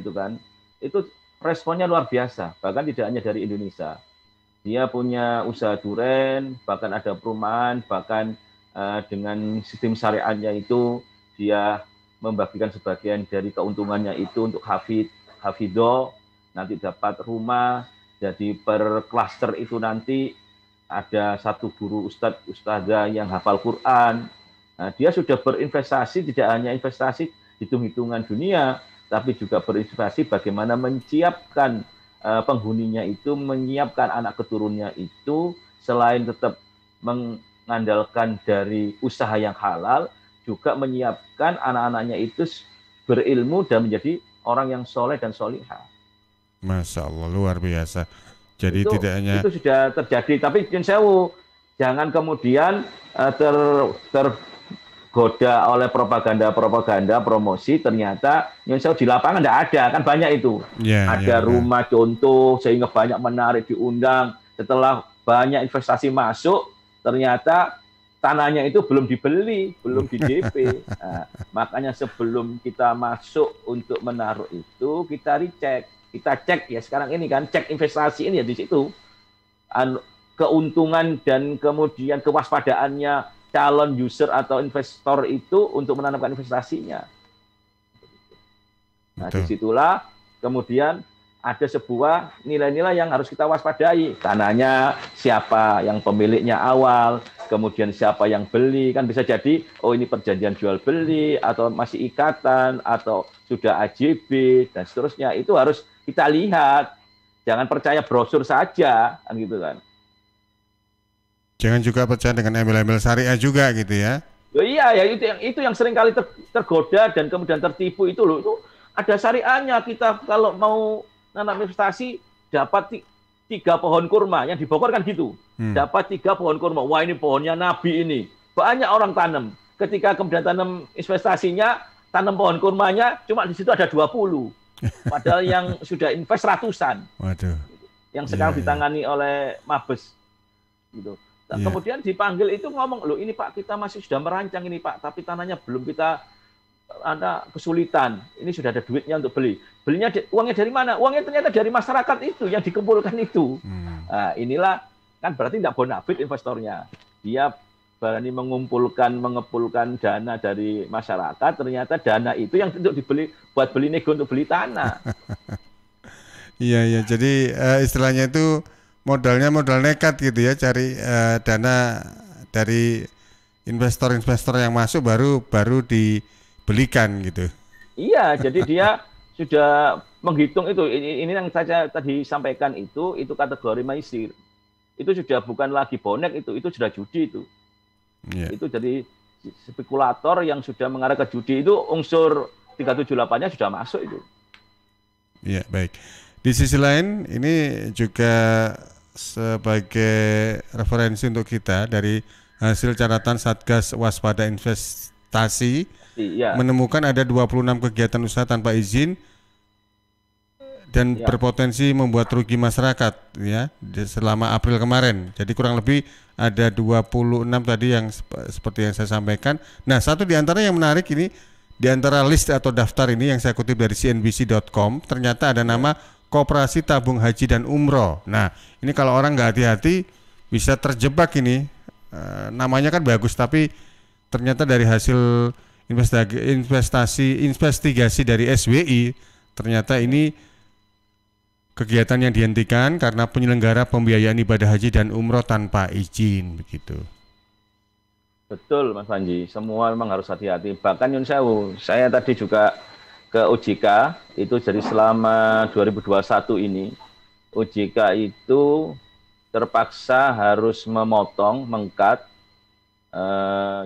itu responnya luar biasa, bahkan tidak hanya dari Indonesia. Dia punya usaha duren, bahkan ada perumahan, bahkan dengan sistem syariahnya itu dia membagikan sebagian dari keuntungannya itu untuk hafidoh, nanti dapat rumah, jadi per klaster itu nanti ada satu guru ustadzah yang hafal Quran. Nah, dia sudah berinvestasi, tidak hanya investasi hitung-hitungan dunia, tapi juga berinvestasi bagaimana menyiapkan penghuninya itu, menyiapkan anak keturunnya itu, selain tetap mengandalkan dari usaha yang halal, juga menyiapkan anak-anaknya itu berilmu dan menjadi orang yang soleh dan solihah. Masya Allah, luar biasa. Jadi itu, tidak hanya itu sudah terjadi, tapi jangan kemudian tergoda oleh propaganda promosi, ternyata di lapangan tidak ada, kan banyak itu. Ada rumah contoh sehingga banyak menarik, diundang, setelah banyak investasi masuk, ternyata tanahnya itu belum dibeli, belum di DP. Nah, makanya sebelum kita masuk untuk menaruh itu, kita recheck. Kita cek ya sekarang ini kan, cek investasi ini ya di situ. Keuntungan dan kemudian kewaspadaannya calon user atau investor itu untuk menanamkan investasinya. Nah, disitulah kemudian ada sebuah nilai-nilai yang harus kita waspadai. Tanahnya siapa yang pemiliknya awal, kemudian siapa yang beli, kan bisa jadi ini perjanjian jual beli atau masih ikatan atau sudah AJB dan seterusnya. Itu harus kita lihat. Jangan percaya brosur saja, kan gitu kan. Jangan juga percaya dengan embel-embel syariah juga gitu ya. Iya ya, itu yang sering kali tergoda dan kemudian tertipu itu loh. Itu ada syariahnya. Kita kalau mau nanam investasi dapat 3 pohon kurma, yang di Bogor kan gitu. Dapat 3 pohon kurma. Wah, ini pohonnya Nabi ini. Banyak orang tanam. ketika kemudian tanam investasinya, tanam pohon kurmanya cuma di situ ada 20. Padahal yang sudah invest ratusan. Waduh. Yang sekarang ditangani oleh Mabes gitu. Nah, kemudian dipanggil itu ngomong, "Loh, ini Pak, kita masih sudah merancang ini Pak, tapi tanahnya belum kita ada kesulitan. Ini sudah ada duitnya untuk beli. Belinya uangnya dari mana? Uangnya ternyata dari masyarakat itu yang dikumpulkan itu." Nah, inilah kan berarti tidak bonafit investornya. Dia berani mengepulkan dana dari masyarakat, ternyata dana itu yang untuk dibeli buat beli nego untuk beli tanah. Iya, jadi istilahnya itu modalnya modal nekat gitu ya, cari dana dari investor-investor yang masuk baru dibelikan gitu. Iya, jadi dia sudah menghitung itu. Ini yang saya tadi sampaikan itu kategori maisir. Itu sudah bukan lagi bonek itu sudah judi itu. Itu jadi spekulator yang sudah mengarah ke judi itu unsur 378-nya sudah masuk itu. Iya, baik. Di sisi lain ini juga sebagai referensi untuk kita dari hasil catatan Satgas Waspada Investasi menemukan ada 26 kegiatan usaha tanpa izin dan berpotensi membuat rugi masyarakat ya selama April kemarin. Jadi kurang lebih ada 26 tadi yang seperti yang saya sampaikan. Nah, satu di antara yang menarik ini di antara list atau daftar ini yang saya kutip dari cnbc.com, ternyata ada nama Koperasi Tabung Haji dan Umroh. Nah, ini kalau orang nggak hati-hati bisa terjebak ini. Namanya kan bagus, tapi ternyata dari hasil investigasi dari SWI, ternyata ini kegiatan yang dihentikan karena penyelenggara pembiayaan ibadah haji dan umroh tanpa izin, begitu. Betul, Mas Panji. Semua memang harus hati-hati. Bahkan Yun Sewu, saya tadi juga ke OJK, itu jadi selama 2021 ini, OJK itu terpaksa harus memotong, meng-cut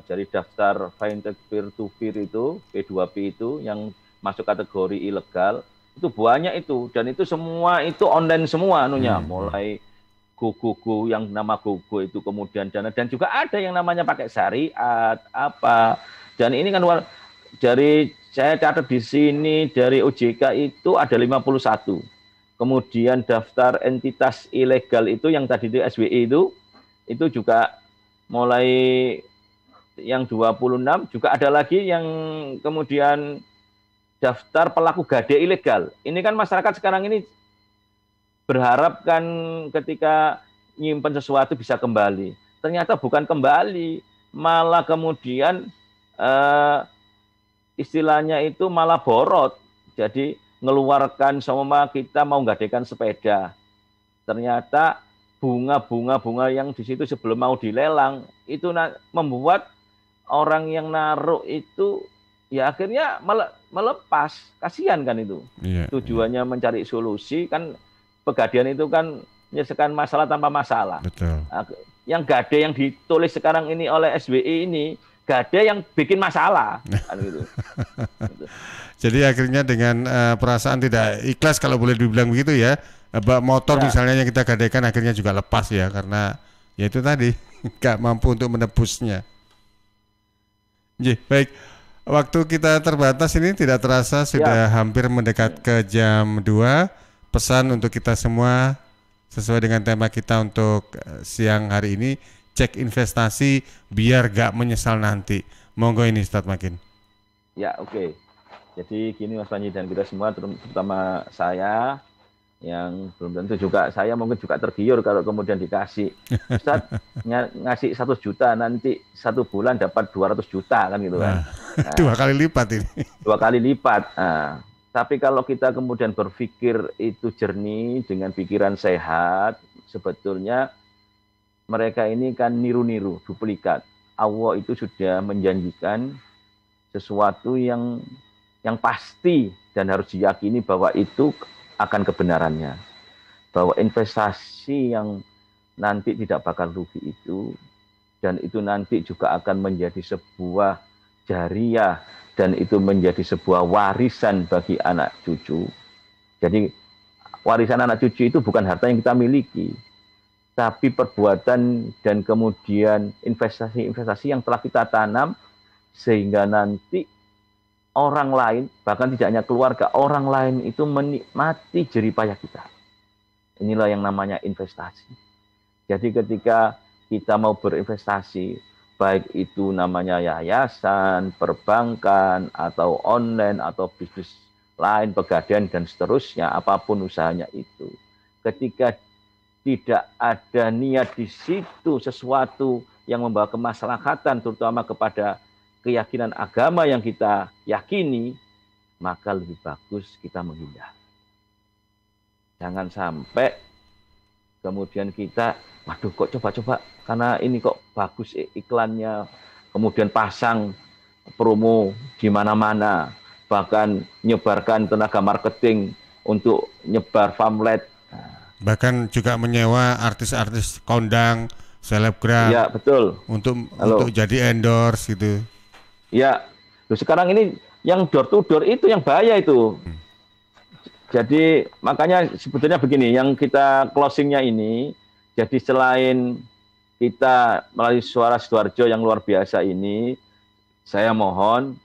dari daftar fintech peer-to-peer itu, P2P itu, yang masuk kategori ilegal, itu banyak itu, dan itu semua itu online semua anunya, mulai Go yang nama Go itu kemudian dana, dan juga ada yang namanya pakai syariat, apa, dan ini kan dari saya catat di sini dari OJK itu ada 51. Kemudian daftar entitas ilegal itu yang tadi di SWI itu juga mulai yang 26, juga ada lagi yang kemudian daftar pelaku gade ilegal. Ini kan masyarakat sekarang ini berharap kan ketika nyimpen sesuatu bisa kembali. Ternyata bukan kembali, malah kemudian istilahnya itu malah borot. Jadi ngeluarkan sama kita mau gadekan sepeda. Ternyata bunga yang di situ sebelum mau dilelang itu membuat orang yang naruh itu ya akhirnya melepas. Kasihan kan itu. Tujuannya mencari solusi kan, pegadian itu kan menyelesaikan masalah tanpa masalah. Betul. Yang gade yang ditulis sekarang ini oleh SWI ini gade yang bikin masalah kan gitu. Jadi akhirnya dengan perasaan tidak ikhlas kalau boleh dibilang begitu ya, motor misalnya yang kita gadekan akhirnya juga lepas ya, karena ya itu tadi nggak mampu untuk menebusnya. Baik, waktu kita terbatas ini tidak terasa sudah hampir mendekat ke jam 2. Pesan untuk kita semua sesuai dengan tema kita untuk siang hari ini, cek investasi biar gak menyesal nanti. Monggo ini Ustadz Makin. Ya, oke. Jadi gini Mas Panji dan kita semua, terutama saya yang belum tentu juga, saya mungkin juga tergiur kalau kemudian dikasih Ustadz ngasih 100 juta nanti 1 bulan dapat 200 juta kan gitu kan. Nah, 2 kali lipat ini. 2 kali lipat. Nah, tapi kalau kita kemudian berpikir itu jernih dengan pikiran sehat, sebetulnya mereka ini kan niru-niru, duplikat. Allah itu sudah menjanjikan sesuatu yang pasti dan harus diyakini bahwa itu akan kebenarannya. Bahwa investasi yang nanti tidak bakal rugi itu, dan itu nanti juga akan menjadi sebuah jariah, dan itu menjadi sebuah warisan bagi anak cucu. Jadi warisan anak cucu itu bukan harta yang kita miliki, tapi perbuatan dan kemudian investasi-investasi yang telah kita tanam sehingga nanti orang lain, bahkan tidak hanya keluarga, orang lain itu menikmati jerih payah kita. Inilah yang namanya investasi. Jadi ketika kita mau berinvestasi, baik itu namanya yayasan, perbankan, atau online, atau bisnis lain, pegadaian, dan seterusnya, apapun usahanya itu. Ketika tidak ada niat di situ sesuatu yang membawa kemaslahatan, terutama kepada keyakinan agama yang kita yakini, maka lebih bagus kita menghindar. Jangan sampai kemudian kita, waduh kok coba-coba, karena ini kok bagus iklannya, kemudian pasang promo di mana-mana, bahkan nyebarkan tenaga marketing untuk nyebar pamflet. Bahkan juga menyewa artis-artis kondang, selebgram, ya betul, untuk jadi endorse gitu. Ya, sekarang ini yang door to door itu yang bahaya itu. Jadi makanya sebetulnya begini, yang kita closingnya ini, jadi selain kita melalui Suara Sidoarjo yang luar biasa ini, saya mohon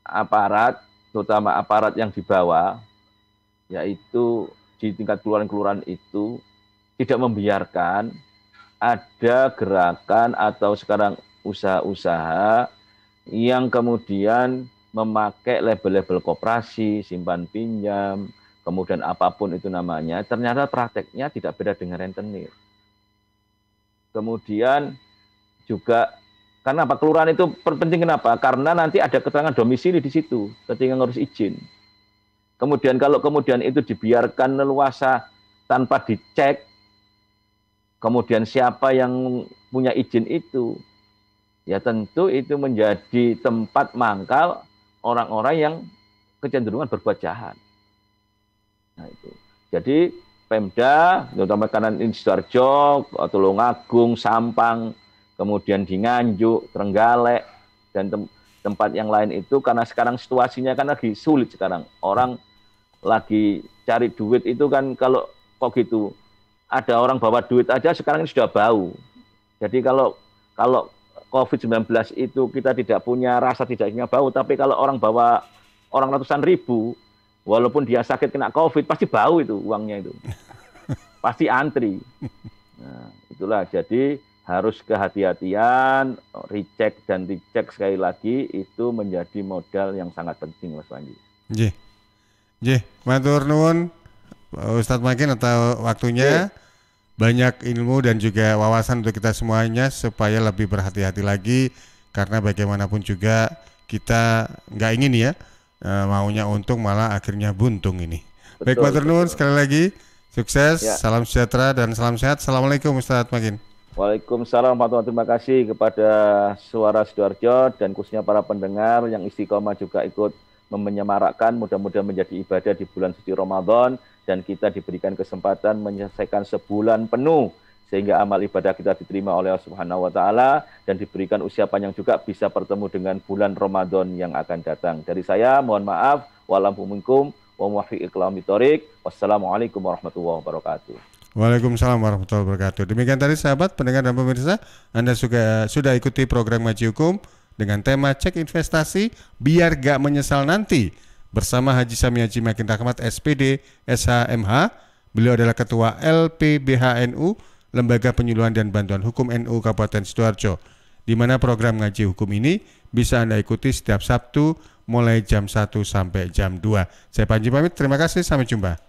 aparat, terutama aparat yang di bawah, yaitu di tingkat kelurahan-kelurahan itu, tidak membiarkan ada gerakan atau sekarang usaha-usaha yang kemudian memakai label-label koperasi, simpan pinjam, kemudian apapun itu namanya, ternyata prakteknya tidak beda dengan rentenir. Kemudian juga, karena apa? Kelurahan itu penting kenapa? Karena nanti ada keterangan domisili di situ, ketika ngurus izin. Kemudian kalau kemudian itu dibiarkan leluasa tanpa dicek, kemudian siapa yang punya izin itu, ya tentu itu menjadi tempat mangkal orang-orang yang kecenderungan berbuat jahat. Nah itu. Jadi Pemda, terutama kanan Sidoarjo, Tulungagung, Sampang, kemudian di Nganjuk, Trenggalek, dan tempat yang lain itu, karena sekarang situasinya kan lagi sulit sekarang. Orang lagi cari duit itu kan, kalau kok gitu, ada orang bawa duit aja sekarang ini sudah bau. Jadi kalau COVID-19 itu kita tidak punya rasa, tidak punya bau, tapi kalau orang bawa orang ratusan ribu, walaupun dia sakit kena COVID, pasti bau itu uangnya itu. Pasti antri. Nah, itulah, jadi harus kehati-hatian, recheck dan dicek sekali lagi, itu menjadi modal yang sangat penting, Mas Panji. Nggih, matur nuwun Ustadz Makin atau waktunya. Banyak ilmu dan juga wawasan untuk kita semuanya supaya lebih berhati-hati lagi, karena bagaimanapun juga kita nggak ingin ya maunya untung malah akhirnya buntung ini. Baik, matur nuwun sekali lagi, sukses, salam sejahtera dan salam sehat. Assalamualaikum Ustadz Makin. Waalaikumsalam warahmatullahi wabarakatuh. Terima kasih kepada Suara Sidoarjo dan khususnya para pendengar yang istiqomah juga ikut menyemarakkan, mudah-mudahan menjadi ibadah di bulan suci Ramadan, dan kita diberikan kesempatan menyelesaikan sebulan penuh sehingga amal ibadah kita diterima oleh Allah Subhanahu wa taala, dan diberikan usia panjang juga bisa bertemu dengan bulan Ramadan yang akan datang. Dari saya mohon maaf, walaupun wa muwaffiq iqlam thoriq. Wassalamualaikum warahmatullahi wabarakatuh. Waalaikumsalam warahmatullahi wabarakatuh. Demikian tadi sahabat pendengar dan pemirsa, Anda sudah ikuti program Ngaji Hukum dengan tema Cek Investasi Biar Gak Menyesal Nanti bersama Haji Sami Haji Makin Rahmat SPD SHMH. Beliau adalah Ketua LPBHNU, Lembaga Penyuluhan dan Bantuan Hukum NU Kabupaten Sidoarjo, di mana program Ngaji Hukum ini bisa Anda ikuti setiap Sabtu mulai jam 1 sampai jam 2. Saya Panji pamit, terima kasih, sampai jumpa.